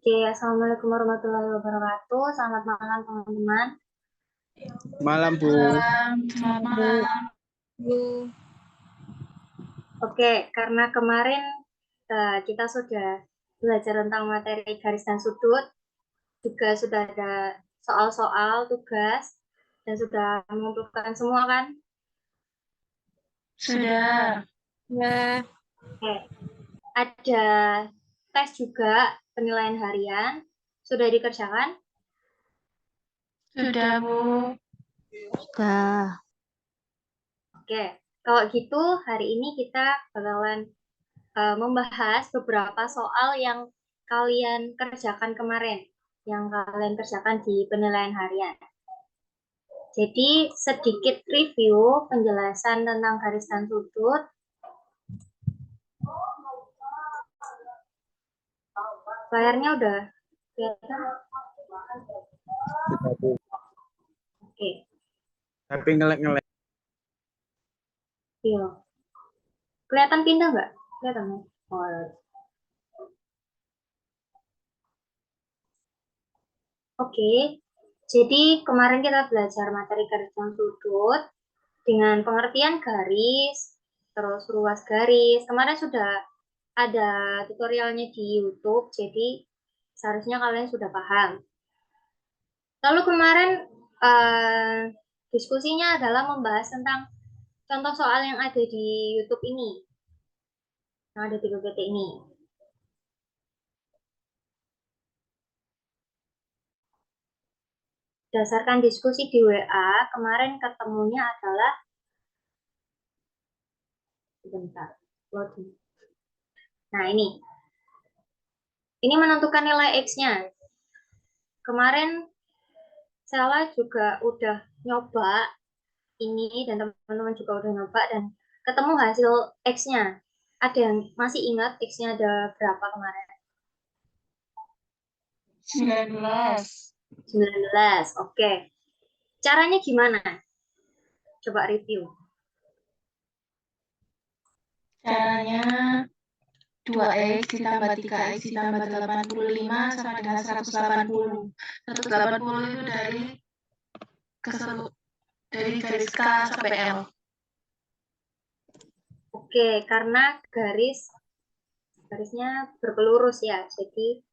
Oke, Assalamualaikum warahmatullahi wabarakatuh. Selamat malam, teman-teman. Malam, Bu. Selamat malam. Oke, karena kemarin kita sudah belajar tentang materi garis dan sudut, juga sudah ada soal-soal tugas, dan sudah mengumpulkan semua kan? Sudah. Ya. Oke, ada tes juga, penilaian harian. Sudah dikerjakan? Sudah, Bu. Sudah. Oke, kalau gitu hari ini kita bakalan membahas beberapa soal yang kalian kerjakan kemarin, yang kalian kerjakan di penilaian harian. Jadi sedikit review penjelasan tentang garis dan sudut. Layarnya udah kelihatan? Oke. Tapi ngelek-ngelek. Iya. Kelihatan pindah nggak? Kelihatan nggak? Oh. Oke. Jadi kemarin kita belajar materi garis dan sudut dengan pengertian garis, terus ruas garis. Kemarin sudah ada tutorialnya di YouTube, jadi seharusnya kalian sudah paham. Lalu kemarin diskusinya adalah membahas tentang contoh soal yang ada di YouTube ini, yang ada di PPT ini. Berdasarkan diskusi di WA, kemarin ketemunya adalah sebentar, loading. Nah, ini menentukan nilai X-nya. Kemarin saya juga udah nyoba ini dan teman-teman juga udah nyoba dan ketemu hasil X-nya. Ada yang masih ingat X-nya ada berapa kemarin? 19. 19, oke. Caranya gimana? Coba review. Caranya 2X ditambah 3X ditambah 85 sama dengan 180. 180 itu dari garis K sampai L. Oke, karena garisnya berpelurus ya, jadi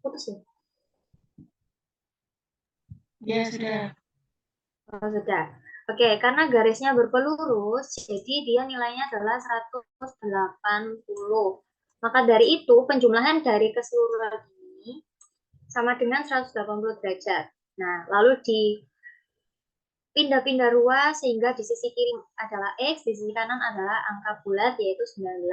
putus ya? Ya, sudah. Oh, sudah. Oke, karena garisnya berpelurus, jadi dia nilainya adalah 180. Maka dari itu, penjumlahan dari keseluruhan ini sama dengan 180 derajat. Nah, lalu dipindah-pindah ruas sehingga di sisi kiri adalah X, di sisi kanan adalah angka bulat yaitu 19.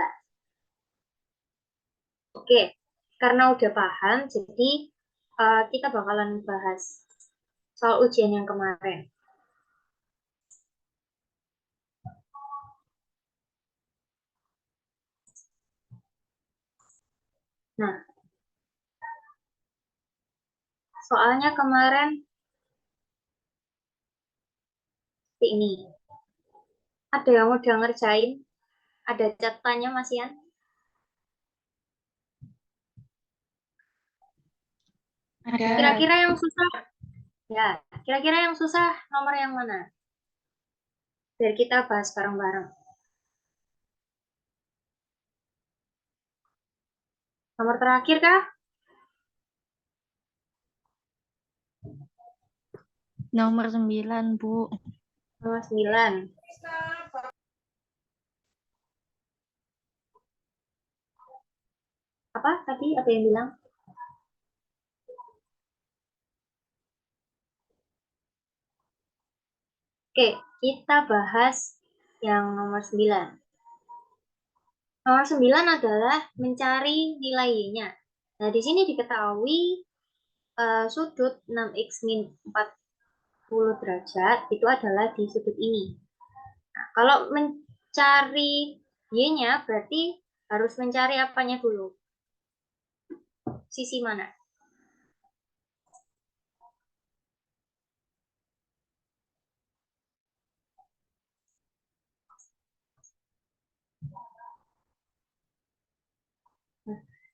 Oke, karena udah paham, jadi kita bakalan bahas soal ujian yang kemarin. Nah, soalnya kemarin seperti ini. Ada yang udah ngerjain? Ada catatannya, Mas Ian? Ada. Kira-kira yang susah? Ya, kira-kira yang susah nomor yang mana? Biar kita bahas bareng-bareng. Nomor terakhir kah? Nomor 9, Bu. Nomor 9. Apa tadi? Ada yang bilang? Oke, kita bahas yang nomor 9. Nomor 9 adalah mencari nilai Y-nya. Nah, di sini diketahui sudut 6x min 40 derajat itu adalah di sudut ini. Nah, kalau mencari Y-nya berarti harus mencari apanya dulu? Sisi mana?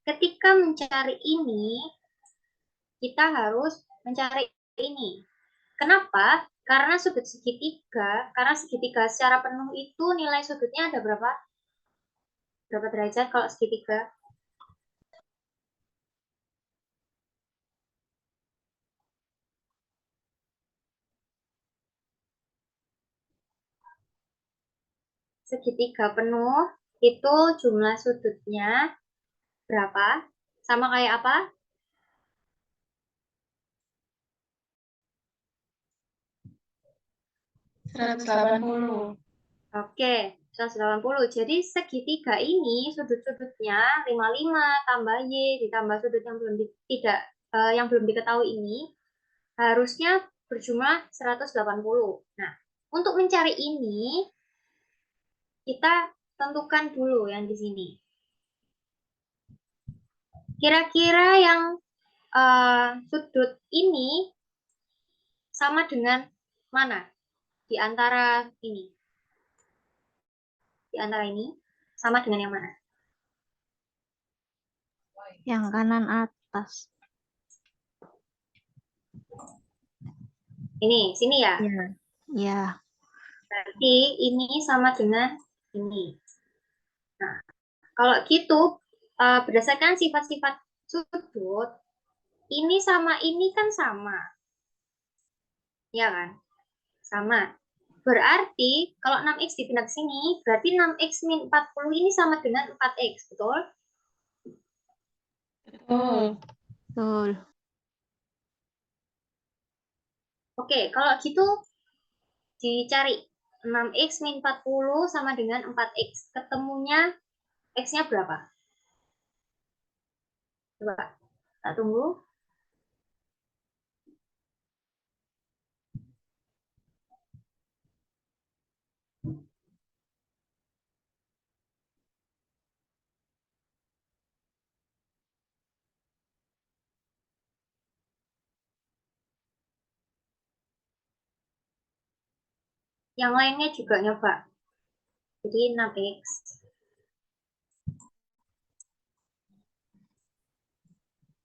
ketika mencari ini, kita harus mencari ini. Kenapa? Karena segitiga secara penuh itu nilai sudutnya ada berapa? Berapa derajat kalau segitiga? Segitiga penuh itu jumlah sudutnya berapa? Sama kayak apa? 180. Oke, 180. Jadi segitiga ini sudut-sudutnya 55 tambah Y ditambah sudut yang belum diketahui ini harusnya berjumlah 180. Nah, untuk mencari ini kita tentukan dulu yang di sini. Kira-kira yang sudut ini sama dengan mana? Di antara ini. Di antara ini sama dengan yang mana? Yang kanan atas. Ini, sini ya. Ya. Ya. Berarti ini sama dengan ini. Nah, kalau gitu, berdasarkan sifat-sifat sudut, ini sama ini kan sama. Ya kan? Sama. Berarti kalau 6X dipindah ke sini, berarti 6X min 40 ini sama dengan 4X, betul? Betul. Betul. Oke, kalau gitu dicari 6X min 40 sama dengan 4X. Ketemunya X-nya berapa? Coba, kita tunggu. Yang lainnya juga nyoba. Jadi 6X.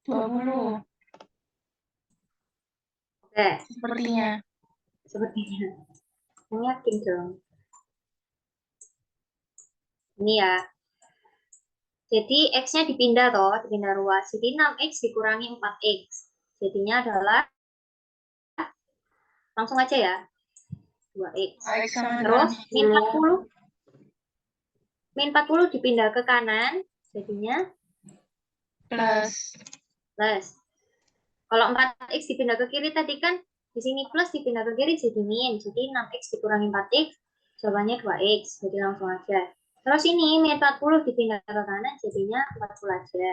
20. Oke, Sepertinya. sepertinya. Yakin dong. Ini ya. Jadi X-nya dipindah toh, dipindah ruas. Jadi 6X dikurangi 4X. Jadinya adalah, langsung aja ya, 2X. X sama Terus min 40. 40. Min 40 dipindah ke kanan, jadinya Plus. plus. Kalau 4X dipindah ke kiri tadi kan, di sini plus dipindah ke kiri jadi min. Jadi 6X dikurangi 4X, jawabannya 2X. Jadi langsung aja. Terus ini min 40 dipindah ke kanan, jadinya 40 aja.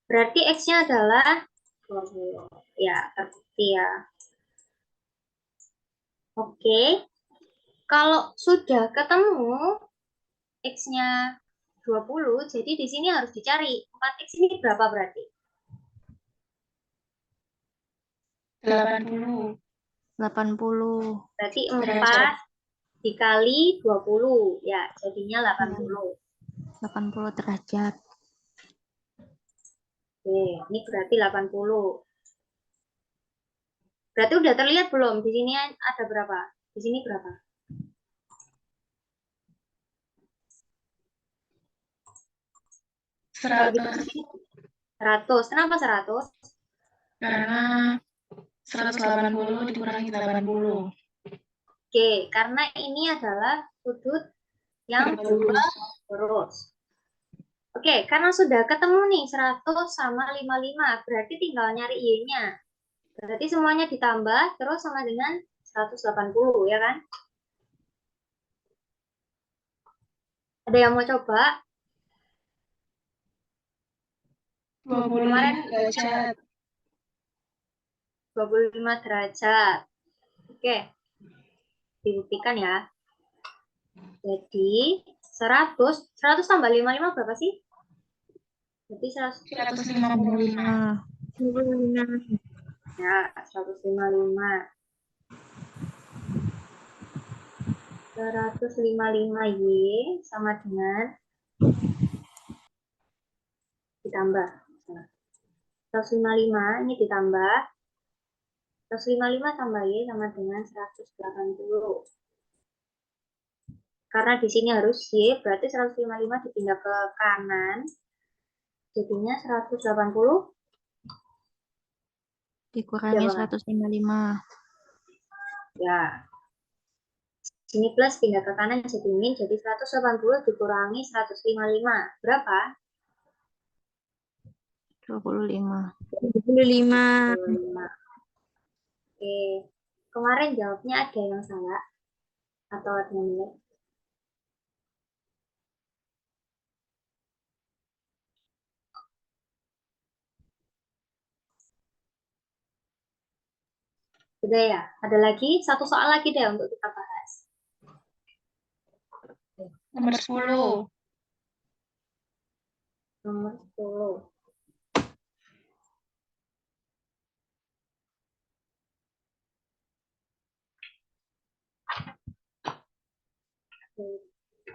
Berarti X-nya adalah 20. Ya, terbukti ya. Oke. Kalau sudah ketemu X-nya 20, jadi di sini harus dicari 4X ini berapa berarti? 80. 80. Berarti Derajat. 4 dikali 20. Ya, jadinya 80. 80 derajat. Oke, ini berarti 80. Berarti udah terlihat belum? Di sini ada berapa? Di sini berapa? Kalau di 100. Kenapa 100? Karena 180 dikurangi 80. Oke, karena ini adalah sudut yang lurus. Oke, karena sudah ketemu nih 100 sama 55, berarti tinggal nyari Y-nya. Berarti semuanya ditambah terus sama dengan 180, ya kan? Ada yang mau coba? 25 derajat. 25 derajat. Oke, dibuktikan ya. Jadi 100 tambah 55 berapa sih? Berarti 155. ya, 155. 155Y sama dengan ditambah. 155 ini ditambah. 155 tambah Y sama dengan 180. Karena di sini harus Y, berarti 155 dipindah ke kanan. Jadinya 180 Dikurangi ya, 155. Ya. Sini plus pindah ke kanan jadi min, jadi 180 dikurangi 155. Berapa? 25. 25. 25. Oke. Kemarin jawabnya ada yang salah atau ada yang benar? Sudah ya? Ada lagi satu soal lagi deh untuk kita bahas. Nomor 10. Nomor 10.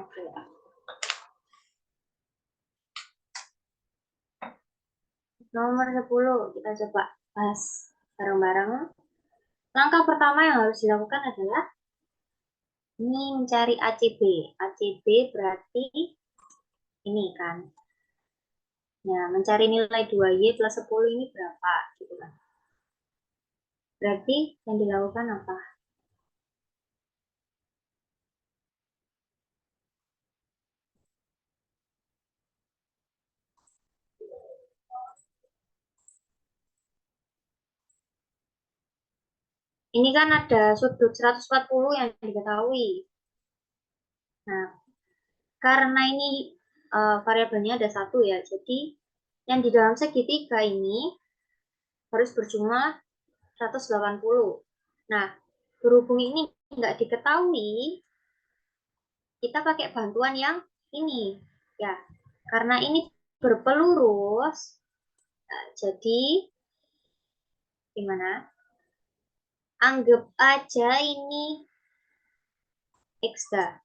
Oke. Nomor 10 kita coba bahas bareng-bareng. Langkah pertama yang harus dilakukan adalah ini mencari ACB. ACB berarti ini kan. Ya, mencari nilai 2Y plus 10 ini berapa gitu kan. Berarti yang dilakukan apa? Ini kan ada sudut 140 yang diketahui. Nah, karena ini variabelnya ada satu ya, jadi yang di dalam segitiga ini harus berjumlah 180. Nah, berhubung ini nggak diketahui, kita pakai bantuan yang ini. Ya, karena ini berpelurus, jadi gimana? Anggap aja ini X dah.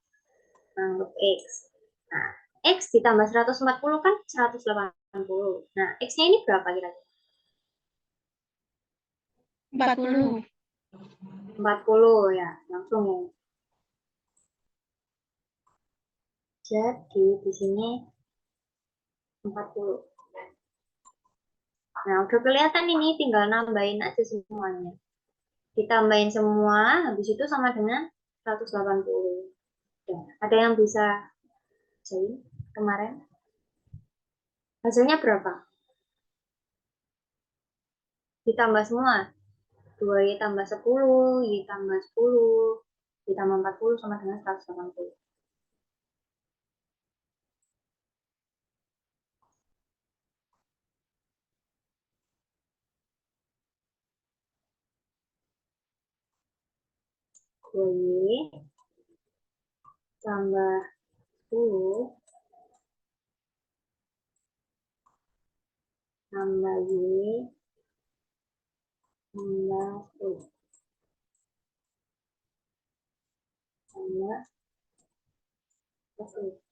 Anggap X. Nah, X ditambah 140 kan 180. Nah, X-nya ini berapa kira-kira? 40. 40 ya, langsung ya. Jadi di sini 40. Nah, udah kelihatan ini, tinggal nambahin aja semuanya. Ditambahin semua, habis itu sama dengan 180. Ya, ada yang bisa jadi kemarin? Hasilnya berapa? Ditambah semua. 2Y tambah 10, Y tambah 10, Y tambah 40 sama dengan 180. Y tambah 10 tambah Y tambah 10 tambah 10.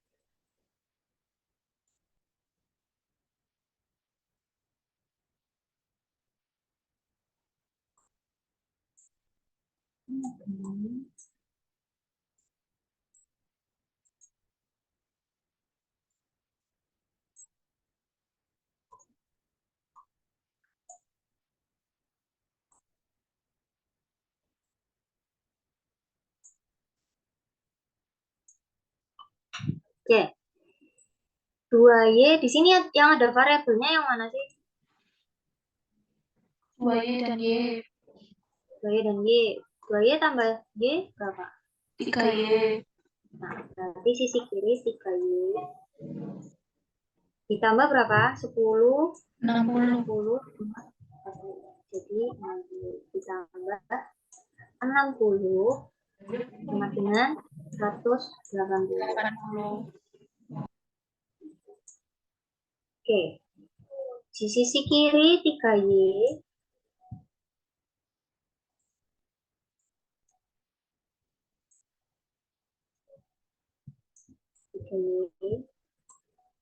Oke. 2Y di sini yang ada variabelnya yang mana sih? 2Y dan Y. 2Y dan Y. 2Y tambah Y berapa? 3Y. Nah, berarti sisi kiri 3Y. Ditambah berapa? 10, 60. 10, jadi 60. Ditambah 60 sama dengan 180. 80. Oke. Di sisi kiri 3Y. 3Y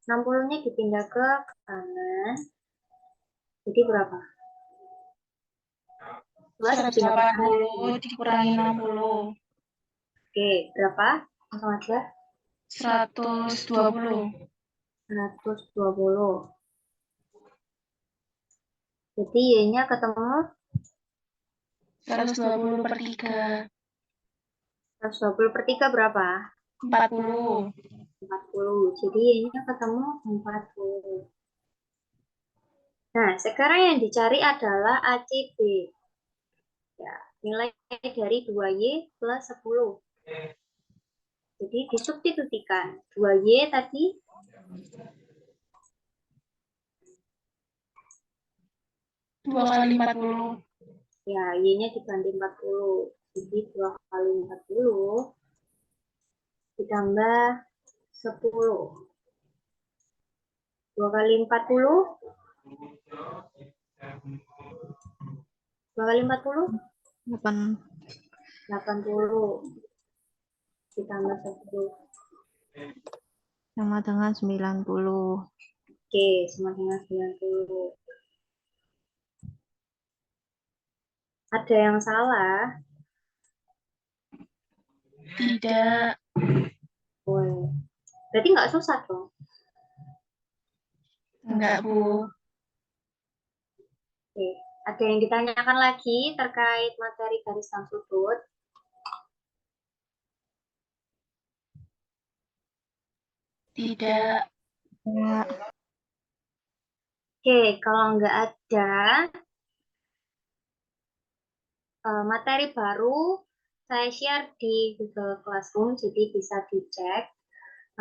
60-nya dipindah ke kanan. Jadi berapa? 11 dipindah ke kanan. 180 dikurangi 60. Oke, berapa? Langsung aja. 120. 120. Jadi Y-nya ketemu 120 per 3. 120 per 3 berapa? 40. 40. Jadi Y-nya ketemu 40. Nah, sekarang yang dicari adalah ACB. Ya, nilai dari 2Y plus 10. Jadi disubstitusikan. 2Y tadi 2 kali 40. ya Y-nya dibanding 40. Jadi 2 kali 40 ditambah 10. 2 kali 40. 2 kali 40. 8 80. Ditambah 10. sama dengan 90. Oke, sama dengan 90. Ada yang salah? Tidak. Oh, berarti nggak susah dong. Enggak, Bu. Oke. Ada yang ditanyakan lagi terkait materi garis dan sudut? Tidak. Ya, Oke, kalau nggak ada materi baru, saya share di Google Classroom, jadi bisa dicek.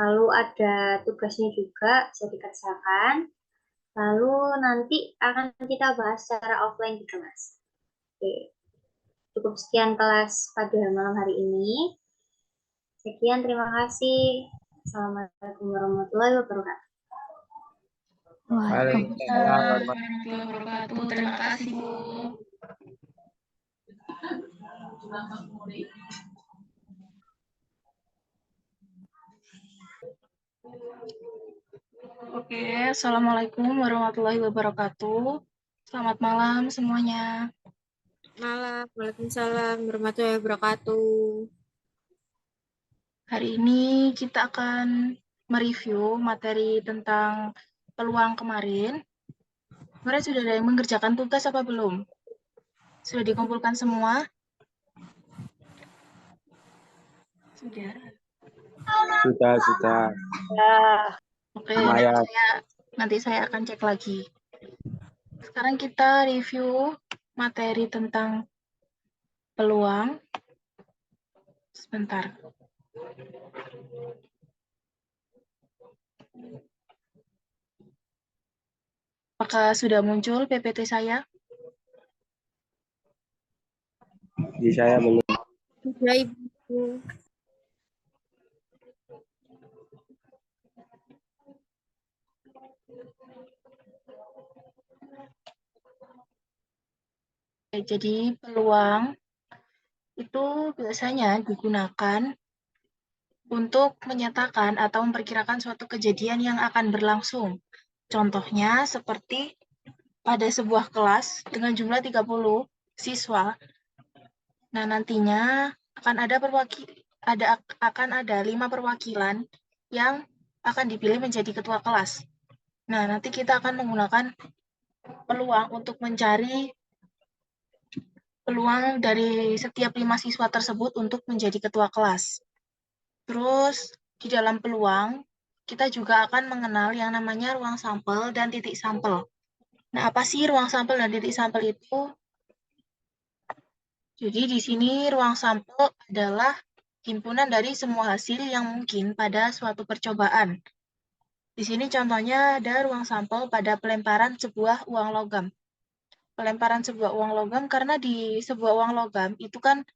Lalu ada tugasnya juga, bisa dikerjakan. Lalu nanti akan kita bahas secara offline di kelas. Oke, cukup sekian kelas pada malam hari ini. Sekian, terima kasih. Assalamualaikum warahmatullahi wabarakatuh. Waalaikumsalam. Warahmatullahi wabarakatuh. Terima kasih, Bu. Oke, Assalamualaikum warahmatullahi wabarakatuh. Selamat malam semuanya. Malam, Waalaikumsalam warahmatullahi wabarakatuh. Hari ini kita akan mereview materi tentang peluang kemarin. Kemarin sudah ada yang mengerjakan tugas apa belum? Sudah dikumpulkan semua? Sudah. Sudah. Oke, Lumayan. nanti saya akan cek lagi. Sekarang kita review materi tentang peluang. Sebentar. Apakah sudah muncul PPT saya? Di saya belum. Sudah, Ibu. Oke, jadi peluang itu biasanya digunakan untuk menyatakan atau memperkirakan suatu kejadian yang akan berlangsung. Contohnya seperti pada sebuah kelas dengan jumlah 30 siswa. Nah, nantinya akan ada 5 perwakilan yang akan dipilih menjadi ketua kelas. Nah, nanti kita akan menggunakan peluang untuk mencari peluang dari setiap 5 siswa tersebut untuk menjadi ketua kelas. Terus, di dalam peluang, kita juga akan mengenal yang namanya ruang sampel dan titik sampel. Nah, apa sih ruang sampel dan titik sampel itu? Jadi, di sini ruang sampel adalah himpunan dari semua hasil yang mungkin pada suatu percobaan. Di sini contohnya ada ruang sampel pada pelemparan sebuah uang logam. Pelemparan sebuah uang logam karena di sebuah uang logam itu kan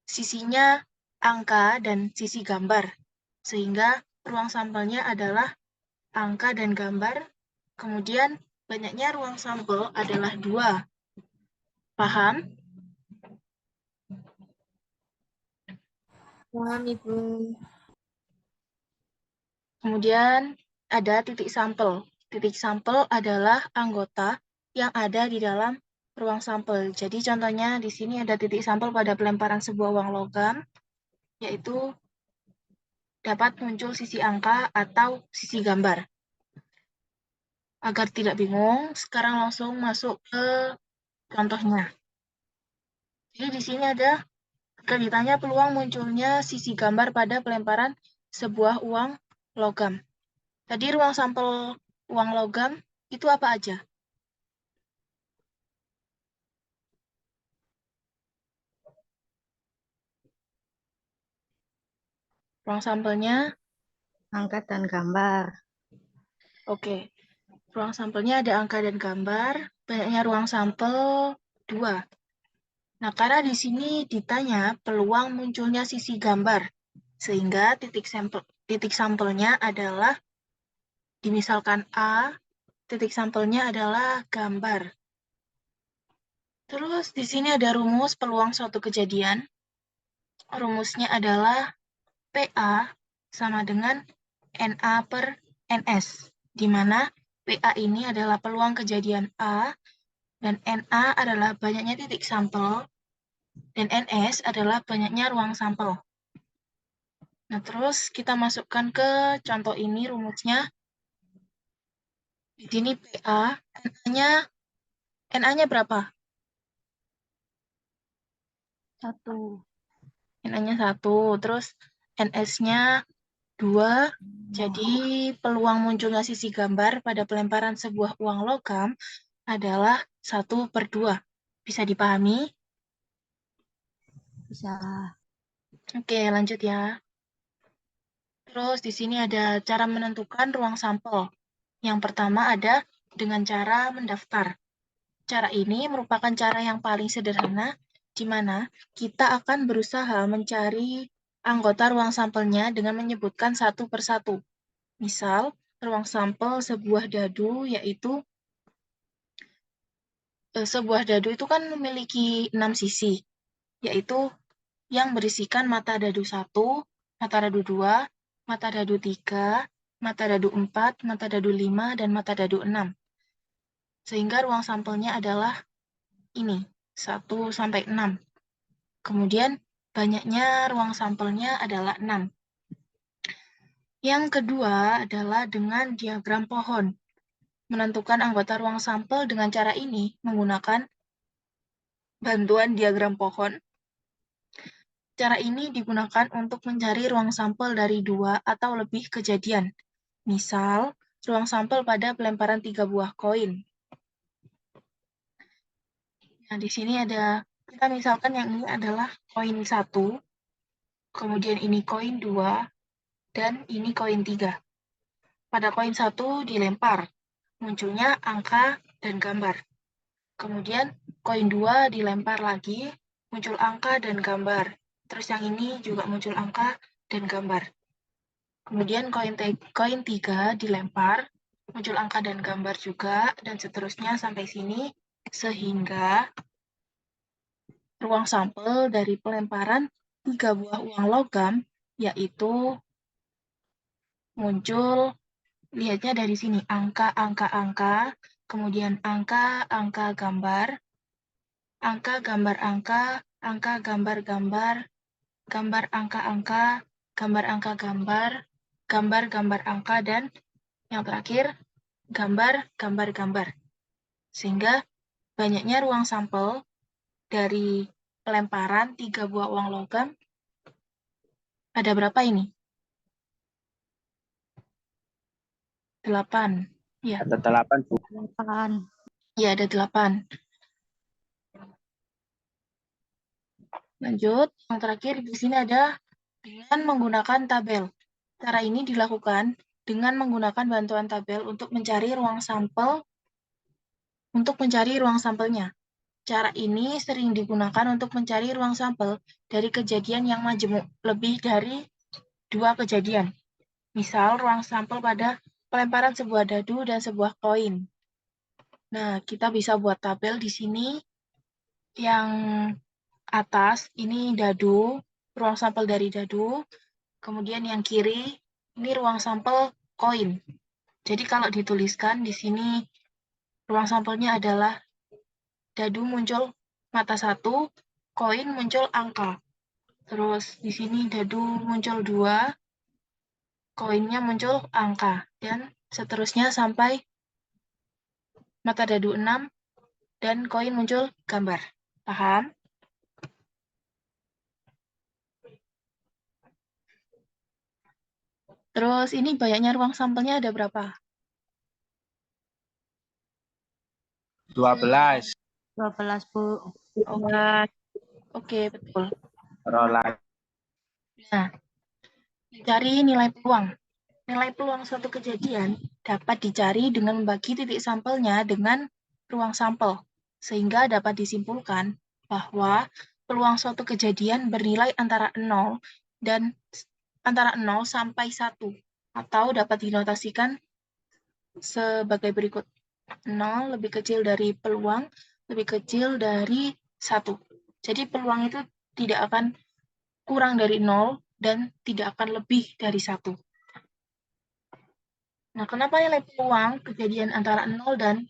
sisinya angka dan sisi gambar. Sehingga ruang sampelnya adalah angka dan gambar. Kemudian banyaknya ruang sampel adalah 2. Paham? Paham, Ibu. Kemudian ada titik sampel. Titik sampel adalah anggota yang ada di dalam ruang sampel. Jadi contohnya di sini ada titik sampel pada pelemparan sebuah uang logam, yaitu dapat muncul sisi angka atau sisi gambar. Agar tidak bingung, sekarang langsung masuk ke contohnya. Jadi di sini ada jika ditanya peluang munculnya sisi gambar pada pelemparan sebuah uang logam. Tadi ruang sampel uang logam itu apa aja? Ruang sampelnya, Angka dan gambar. oke. Ruang sampelnya ada angka dan gambar, banyaknya ruang sampel 2. Nah, karena di sini ditanya peluang munculnya sisi gambar, sehingga titik sampelnya adalah, dimisalkan A, titik sampelnya adalah gambar. Terus di sini ada rumus peluang suatu kejadian. Rumusnya adalah PA sama dengan NA per NS, di mana PA ini adalah peluang kejadian A, dan NA adalah banyaknya titik sampel, dan NS adalah banyaknya ruang sampel. Nah, terus kita masukkan ke contoh ini rumusnya. Di sini PA, NA-nya berapa? 1. NA-nya 1, terus NS-nya 2, jadi peluang munculnya sisi gambar pada pelemparan sebuah uang logam adalah 1/2. Bisa dipahami? Bisa. Oke, lanjut ya. Terus di sini ada cara menentukan ruang sampel. Yang pertama ada dengan cara mendaftar. Cara ini merupakan cara yang paling sederhana, di mana kita akan berusaha mencari anggota ruang sampelnya dengan menyebutkan satu persatu. Misal, ruang sampel sebuah dadu yaitu sebuah dadu itu kan memiliki 6 sisi, yaitu yang berisikan mata dadu 1, mata dadu 2, mata dadu 3, mata dadu 4, mata dadu 5, dan mata dadu 6. Sehingga ruang sampelnya adalah ini, 1 sampai 6. Kemudian banyaknya ruang sampelnya adalah 6. Yang kedua adalah dengan diagram pohon. Menentukan anggota ruang sampel dengan cara ini menggunakan bantuan diagram pohon. Cara ini digunakan untuk mencari ruang sampel dari 2 atau lebih kejadian. Misal, ruang sampel pada pelemparan 3 buah koin. Nah, di sini ada, kita misalkan yang ini adalah koin 1, kemudian ini koin 2, dan ini koin 3. Pada koin 1 dilempar, munculnya angka dan gambar. Kemudian koin 2 dilempar lagi, muncul angka dan gambar. Terus yang ini juga muncul angka dan gambar. Kemudian koin 3 dilempar, muncul angka dan gambar juga, dan seterusnya sampai sini, sehingga ruang sampel dari pelemparan 3 buah uang logam, yaitu muncul, lihatnya dari sini, angka, kemudian angka, gambar, gambar, gambar, gambar, angka, gambar, angka, dan yang terakhir, gambar. Sehingga banyaknya ruang sampel dari pelemparan 3 buah uang logam, ada berapa ini? 8. Ya, Ada 8, Bu. 8. ya ada 8. Lanjut, yang terakhir di sini ada dengan menggunakan tabel. Cara ini dilakukan dengan menggunakan bantuan tabel untuk mencari ruang sampelnya. Cara ini sering digunakan untuk mencari ruang sampel dari kejadian yang majemuk, lebih dari 2 kejadian. Misal, ruang sampel pada pelemparan sebuah dadu dan sebuah koin. Nah, kita bisa buat tabel di sini. Yang atas, ini dadu, ruang sampel dari dadu. Kemudian yang kiri, ini ruang sampel koin. Jadi kalau dituliskan di sini ruang sampelnya adalah dadu muncul mata 1, koin muncul angka. Terus di sini dadu muncul 2, koinnya muncul angka. Dan seterusnya sampai mata dadu 6 dan koin muncul gambar. Paham? Terus ini banyaknya ruang sampelnya ada berapa? 12. 12, Bu. Oke, betul. Rolas. Nah, mencari nilai peluang. Nilai peluang suatu kejadian dapat dicari dengan membagi titik sampelnya dengan ruang sampel, sehingga dapat disimpulkan bahwa peluang suatu kejadian bernilai antara 0 dan antara 0 sampai 1, atau dapat dinotasikan sebagai berikut. 0 lebih kecil dari peluang, lebih kecil dari 1. Jadi peluang itu tidak akan kurang dari 0 dan tidak akan lebih dari 1. Nah, kenapa nilai peluang kejadian antara 0 dan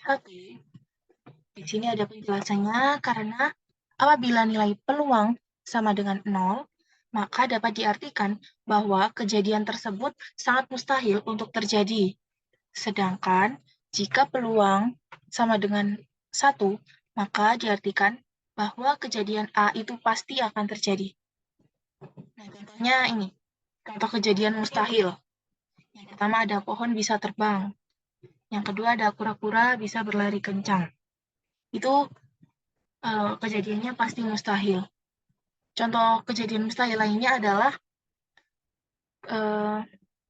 1? Di sini ada penjelasannya, karena apabila nilai peluang sama dengan 0, maka dapat diartikan bahwa kejadian tersebut sangat mustahil untuk terjadi. Sedangkan jika peluang sama dengan 1, maka diartikan bahwa kejadian A itu pasti akan terjadi. Nah, contohnya ini, contoh kejadian mustahil. Yang pertama ada pohon bisa terbang. Yang kedua ada kura-kura bisa berlari kencang. Itu kejadiannya pasti mustahil. Contoh kejadian mustahil lainnya adalah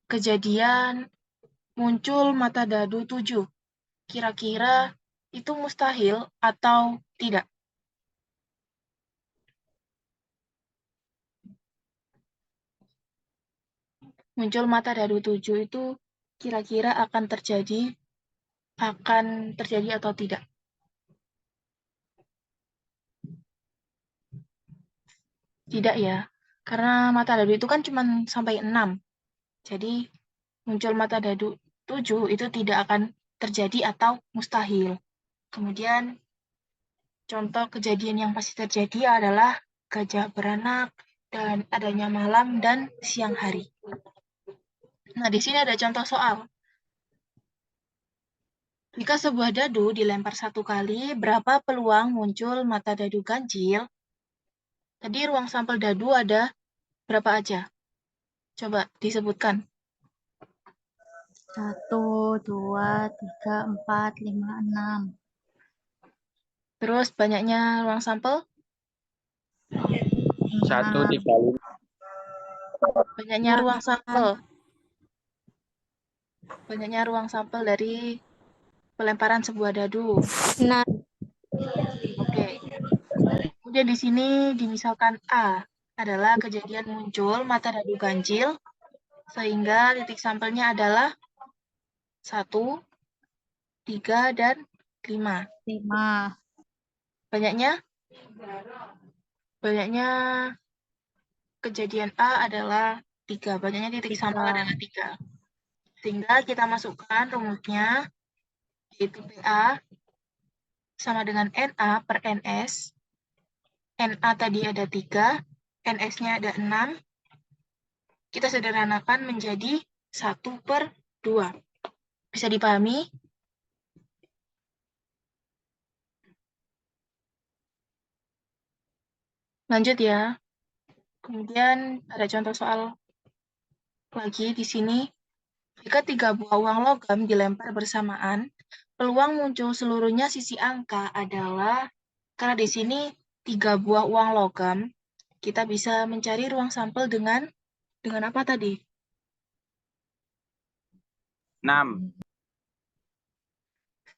kejadian muncul mata dadu 7. Kira-kira itu mustahil atau tidak? Muncul mata dadu 7 itu kira-kira akan terjadi atau tidak? Tidak ya, karena mata dadu itu kan cuma sampai 6. Jadi muncul mata dadu 7 itu tidak akan terjadi atau mustahil. Kemudian contoh kejadian yang pasti terjadi adalah gajah beranak dan adanya malam dan siang hari. Nah, di sini ada contoh soal. Jika sebuah dadu dilempar 1 kali, berapa peluang muncul mata dadu ganjil? Tadi ruang sampel dadu ada berapa aja? Coba disebutkan. 1, 2, 3, 4, 5, 6. Terus banyaknya ruang sampel? 1, 3, 5. Banyaknya ruang sampel. Banyaknya ruang sampel dari pelemparan sebuah dadu. 6. Oke. Kemudian di sini dimisalkan A adalah kejadian muncul mata dadu ganjil, sehingga titik sampelnya adalah 1, 3, dan 5. 5. Banyaknya kejadian A adalah 3. Banyaknya titik sampel adalah 3. Sehingga kita masukkan rumusnya, yaitu PA sama dengan NA per NS. NA tadi ada 3, NS-nya ada 6. Kita sederhanakan menjadi 1/2. Bisa dipahami? Lanjut ya. Kemudian ada contoh soal lagi di sini. Jika 3 buah uang logam dilempar bersamaan, peluang muncul seluruhnya sisi angka adalah, karena di sini 3 buah uang logam, kita bisa mencari ruang sampel dengan apa tadi? 6.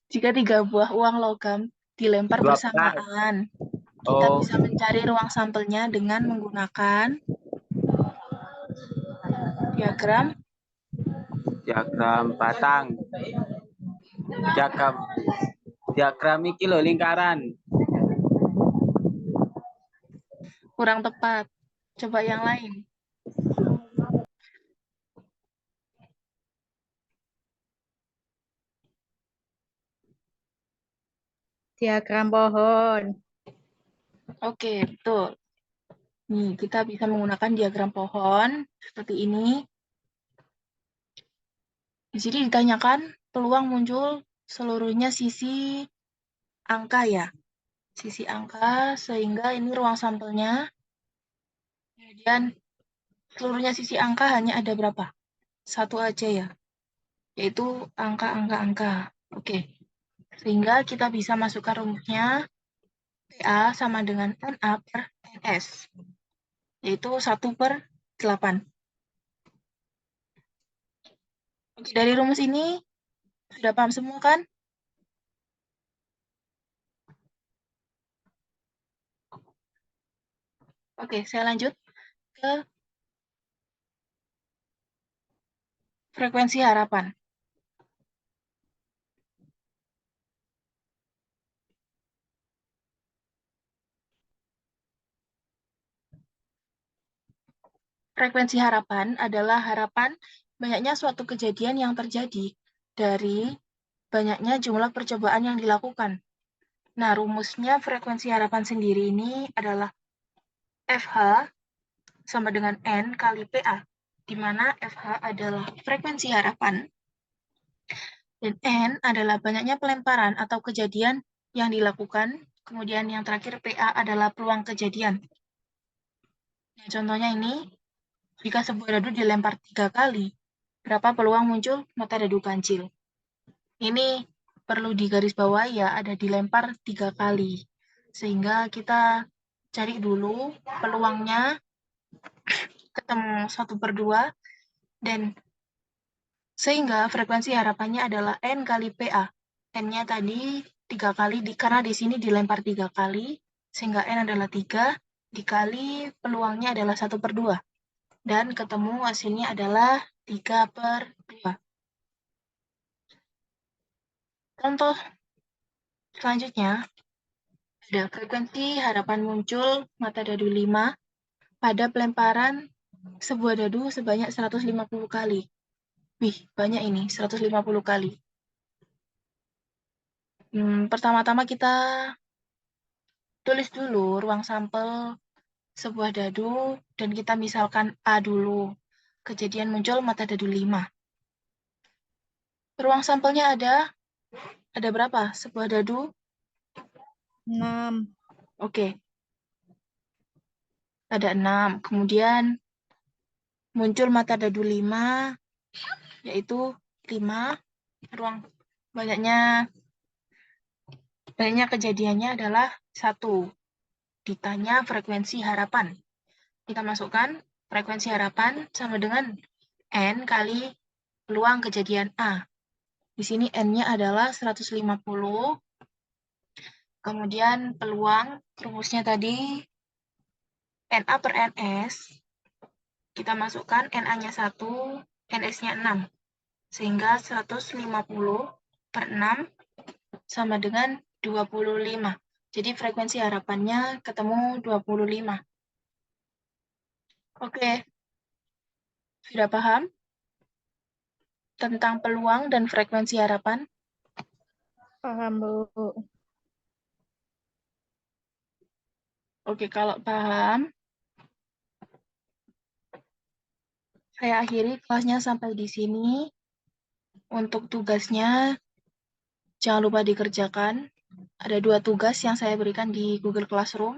Jika 3 buah uang logam dilempar 12. bersamaan, kita Oh, bisa mencari ruang sampelnya dengan menggunakan diagram batang. Diagram iki lho lingkaran. kurang tepat. Coba yang lain. Diagram pohon. Oke, betul. Nih, kita bisa menggunakan diagram pohon seperti ini. Di sini ditanyakan peluang muncul seluruhnya sisi angka ya. Sisi angka, sehingga ini ruang sampelnya. Kemudian seluruhnya sisi angka hanya ada berapa? Satu aja ya, yaitu angka-angka-angka. Oke, sehingga kita bisa masukkan rumusnya PA sama dengan NA per NS, yaitu 1/8. Oke, dari rumus ini sudah paham semua kan? Oke, saya lanjut ke frekuensi harapan. Frekuensi harapan adalah harapan banyaknya suatu kejadian yang terjadi dari banyaknya jumlah percobaan yang dilakukan. Nah, rumusnya frekuensi harapan sendiri ini adalah FH sama dengan N kali PA, di mana FH adalah frekuensi harapan dan N adalah banyaknya pelemparan atau kejadian yang dilakukan, kemudian yang terakhir PA adalah peluang kejadian. Nah, contohnya ini, jika sebuah dadu dilempar 3 kali, berapa peluang muncul mata dadu kancil? Ini perlu digarisbawahi ya, ada dilempar 3 kali. Sehingga kita cari dulu peluangnya, ketemu 1/2, dan sehingga frekuensi harapannya adalah N kali PA. N-nya tadi 3 kali, karena di sini dilempar 3 kali, sehingga N adalah 3, dikali peluangnya adalah 1/2. Dan ketemu hasilnya adalah 3/2. Contoh selanjutnya, ada frekuensi harapan muncul mata dadu 5 pada pelemparan sebuah dadu sebanyak 150 kali. Wih, banyak ini, 150 kali. Pertama-tama kita tulis dulu ruang sampel sebuah dadu, dan kita misalkan A dulu. Kejadian muncul mata dadu 5. Ruang sampelnya ada berapa? Sebuah dadu? 6. Oke. Ada 6. Kemudian muncul mata dadu 5, yaitu 5. Ruang banyaknya kejadiannya adalah 1. Ditanya frekuensi harapan. Kita masukkan frekuensi harapan sama dengan N kali peluang kejadian A. Di sini N-nya adalah 150. Kemudian peluang, rumusnya tadi NA per NS. Kita masukkan NA-nya 1, NS-nya 6. Sehingga 150/6 sama dengan 25. Jadi frekuensi harapannya ketemu 25. Oke. Sudah paham tentang peluang dan frekuensi harapan? Paham, Bu. Oke, kalau paham, saya akhiri kelasnya sampai di sini. Untuk tugasnya, jangan lupa dikerjakan. Ada 2 tugas yang saya berikan di Google Classroom.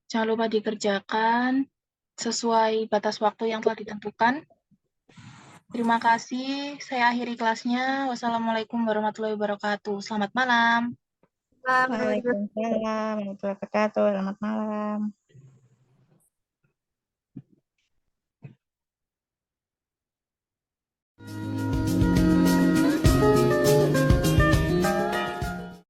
Jangan lupa dikerjakan sesuai batas waktu yang telah ditentukan. Terima kasih. Saya akhiri kelasnya. Wassalamualaikum warahmatullahi wabarakatuh. Selamat malam. Waalaikumsalam warahmatullahi wabarakatuh. Selamat malam.